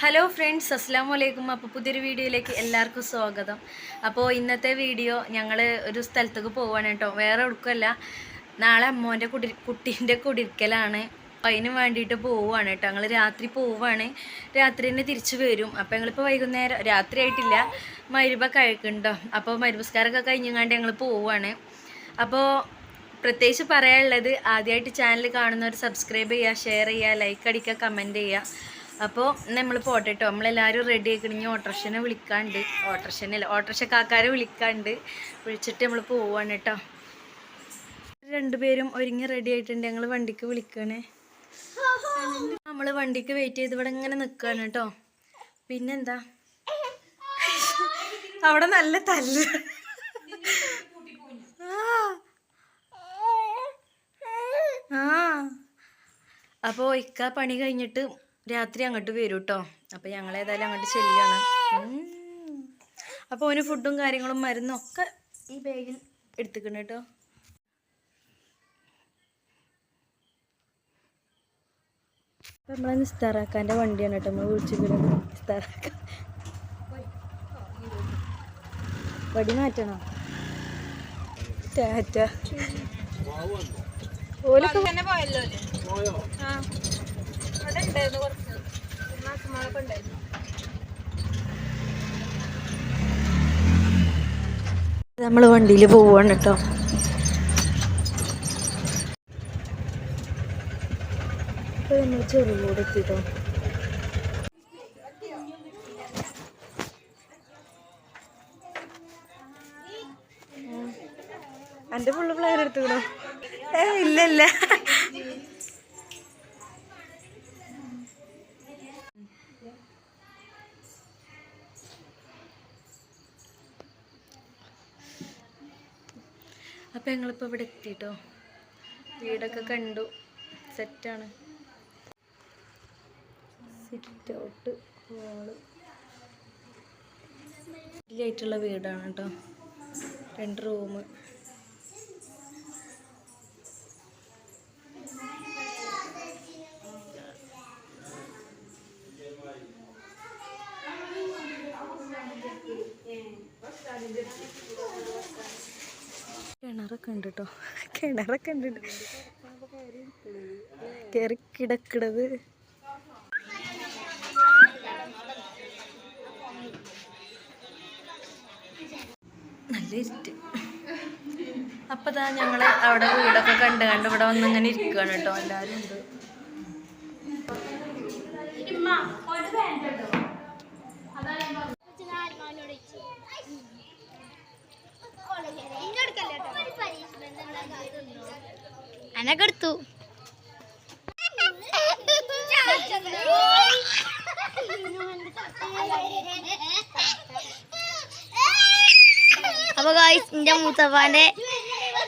Hello friends, അസ്സലാമു അലൈക്കും. അപ്പോൾ പുതിയൊരു വീഡിയോയിലേക്ക് എല്ലാവർക്കും സ്വാഗതം. അപ്പോൾ ഇന്നത്തെ വീഡിയോ ഞങ്ങൾ ഒരു സ്ഥലത്തേക്ക് പോവുകയാണ് കേട്ടോ. വേറെ എവിടേക്കുമല്ല, നാളെ അമ്മോൻ്റെ കുട്ടീൻ്റെ കുടിരിക്കലാണ്. അപ്പോൾ അതിന് വേണ്ടിയിട്ട് പോവുകയാണ് കേട്ടോ. ഞങ്ങൾ രാത്രി പോവുകയാണ്, രാത്രി തന്നെ തിരിച്ച് വരും. അപ്പോൾ ഞങ്ങളിപ്പോൾ വൈകുന്നേരം, രാത്രി ആയിട്ടില്ല, മഗ്‌രിബ് കഴിക്കുന്നുണ്ടോ. അപ്പോൾ മഗ്‌രിബ് കഴിഞ്ഞങ്ങാണ്ട് ഞങ്ങൾ പോവുകയാണ്. അപ്പോൾ പ്രത്യേകിച്ച് പറയാനുള്ളത്, ആദ്യമായിട്ട് ചാനൽ കാണുന്നവർ സബ്സ്ക്രൈബ് ചെയ്യുക, ഷെയർ ചെയ്യുക, ലൈക്ക് അടിക്കുക, കമൻറ്റ് ചെയ്യുക. അപ്പോൾ നമ്മൾ പോട്ടെ കേട്ടോ. നമ്മളെല്ലാവരും റെഡി ആയിക്കഴിഞ്ഞ് ഓട്ടോറിക്ഷനെ വിളിക്കാണ്ട്, ഓട്ടോറിക്ഷക്കാരെ വിളിച്ചിട്ട് നമ്മൾ പോവാണ് കേട്ടോ. രണ്ടുപേരും ഒരുങ്ങി റെഡി ആയിട്ടുണ്ട്. ഞങ്ങൾ വണ്ടിക്ക് വിളിക്കണേ. നമ്മൾ വണ്ടിക്ക് വെയിറ്റ് ചെയ്ത് ഇവിടെ ഇങ്ങനെ നിൽക്കുകയാണ് കേട്ടോ. പിന്നെന്താ, അവിടെ നല്ല തല്ല്. അപ്പോൾ ഇക്ക പണി കഴിഞ്ഞിട്ട് രാത്രി അങ്ങോട്ട് വരും കേട്ടോ. അപ്പോൾ ഞങ്ങളേതായാലും അങ്ങോട്ട് ചെല്ലുകയാണ്. അപ്പോൾ ഓന് ഫുഡും കാര്യങ്ങളും മരുന്നും ഒക്കെ ഈ ബാഗിൽ എടുത്തിക്കണം കേട്ടോ. അപ്പോൾ നമ്മളെ നിസ്താറാക്കാൻ്റെ വണ്ടിയാണ് കേട്ടോ നമ്മൾ വിളിച്ചിരിക്കുന്നത്. നിസ്താറാക്കാൻ വടി മാറ്റണോ? ടാറ്റ ഓലൊക്കെ നമ്മൾ വണ്ടിയിൽ പോവാണ് കേട്ടോ. ഇപ്പൊ നമ്മൾ ചെറുകൂടെ എത്തിട്ടോ. എൻ്റെ ഫുള്ള് പ്ലെയർ എടുത്തുകൂടോ? ഇല്ല. അപ്പോൾ ഞങ്ങളിപ്പോൾ ഇവിടെ എത്തിട്ടോ. വീടൊക്കെ കണ്ടു, സെറ്റാണ്. സിറ്റ് ഔട്ട്, ഹോള്, വലിയായിട്ടുള്ള വീടാണ് കേട്ടോ. 2 റൂം. കിണറൊക്കെ ഉണ്ട് കേട്ടോ. കിണറൊക്കെ ഉണ്ട്, കയറി കിടക്കണത്. നല്ല ഇരുട്ട്. അപ്പോൾ ഇതാ ഞങ്ങൾ അവിടെ വീടൊക്കെ കണ്ട് ഇവിടെ വന്നിങ്ങനെ ഇരിക്കുകയാണ് കേട്ടോ. എല്ലാവരും ഉണ്ട്. അനക്കെടുത്തു. അപ്പൊ ഗായ്സ്, എന്റെ മൂത്തപ്പാന്റെ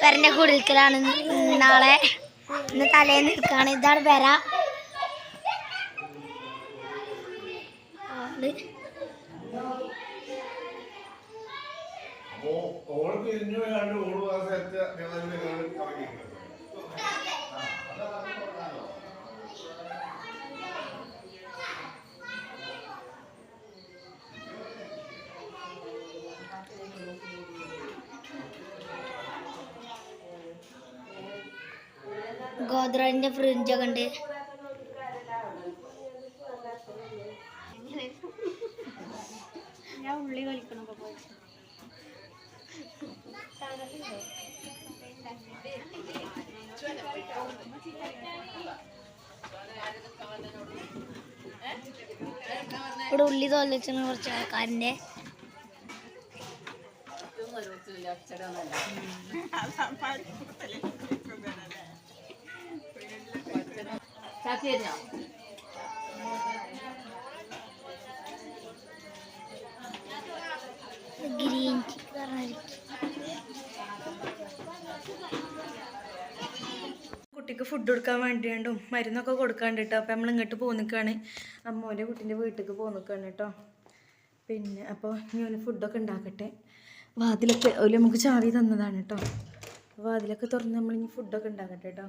പെരന്റെ കുടിരിക്കലാണ് നാളെ. ഇന്ന് തലേന്ന് നിൽക്കാണ്. ഇതാണ് പെര. ഗോദ്രേജിന്റെ ഫ്രിഡ്ജൊക്കെ ഉണ്ട്. ഞാൻ ഉള്ളി കളിക്കണം. ഇവിടെ ഉള്ളി തോലിച്ച കുറച്ച് ആൾക്കാരിന്റെ ഗ്രീൻ കുട്ടിക്ക് ഫുഡ് കൊടുക്കാൻ വേണ്ടിയാണ്ടും മരുന്നൊക്കെ കൊടുക്കാണ്ട് കേട്ടോ. അപ്പം നമ്മൾ ഇങ്ങോട്ട് പോന്നിക്കാണ്. അമ്മോൻ്റെ കുട്ടീൻ്റെ വീട്ടിലേക്ക് പോന്നിക്കാണ് കേട്ടോ. പിന്നെ അപ്പോൾ ഞാൻ ഫുഡൊക്കെ ഉണ്ടാക്കട്ടെ. വാതിലൊക്കെ ഒരു നമുക്ക് ചാവി തന്നതാണ് കേട്ടോ. വാതിലൊക്കെ തുറന്ന് നമ്മളിനി ഫുഡൊക്കെ ഉണ്ടാക്കട്ടെ കേട്ടോ.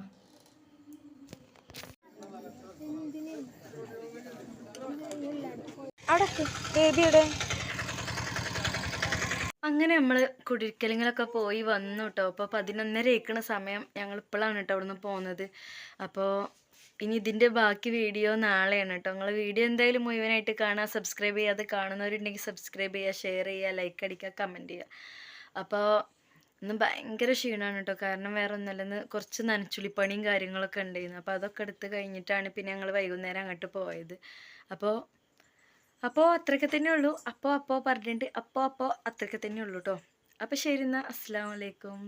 അവിടെ ബേബിയുടെ അങ്ങനെ നമ്മൾ കുടിരിക്കലിങ്ങളൊക്കെ പോയി വന്നു കേട്ടോ. അപ്പോൾ 11:30 ആയിക്കണ സമയം. ഞങ്ങൾ ഇപ്പോഴാണ് കേട്ടോ അവിടെ നിന്ന് പോകുന്നത്. അപ്പോൾ ഇനി ഇതിൻ്റെ ബാക്കി വീഡിയോ നാളെയാണ് കേട്ടോ. നിങ്ങൾ വീഡിയോ എന്തായാലും മുഴുവനായിട്ട് കാണുക. സബ്സ്ക്രൈബ് ചെയ്യാതെ കാണുന്നവരുണ്ടെങ്കിൽ സബ്സ്ക്രൈബ് ചെയ്യുക, ഷെയർ ചെയ്യുക, ലൈക്ക് അടിക്കുക, കമൻറ്റ് ചെയ്യുക. അപ്പോൾ ഇന്ന് ഭയങ്കര ക്ഷീണമാണ് കേട്ടോ. കാരണം വേറെ ഒന്നല്ലെന്ന് കുറച്ച് നനച്ചുള്ളിപ്പണിയും കാര്യങ്ങളൊക്കെ ഉണ്ടായിരുന്നു. അപ്പോൾ അതൊക്കെ എടുത്ത് കഴിഞ്ഞിട്ടാണ് പിന്നെ ഞങ്ങൾ വൈകുന്നേരം അങ്ങോട്ട് പോയത്. അപ്പോൾ അത്രയ്ക്ക് തന്നെ ഉള്ളൂ. അപ്പോൾ പറഞ്ഞിട്ട് അപ്പോൾ അത്രയ്ക്ക് തന്നെ ഉള്ളൂ കേട്ടോ. അപ്പോൾ ശരി എന്നാൽ, അസ്സലാമു അലൈക്കും.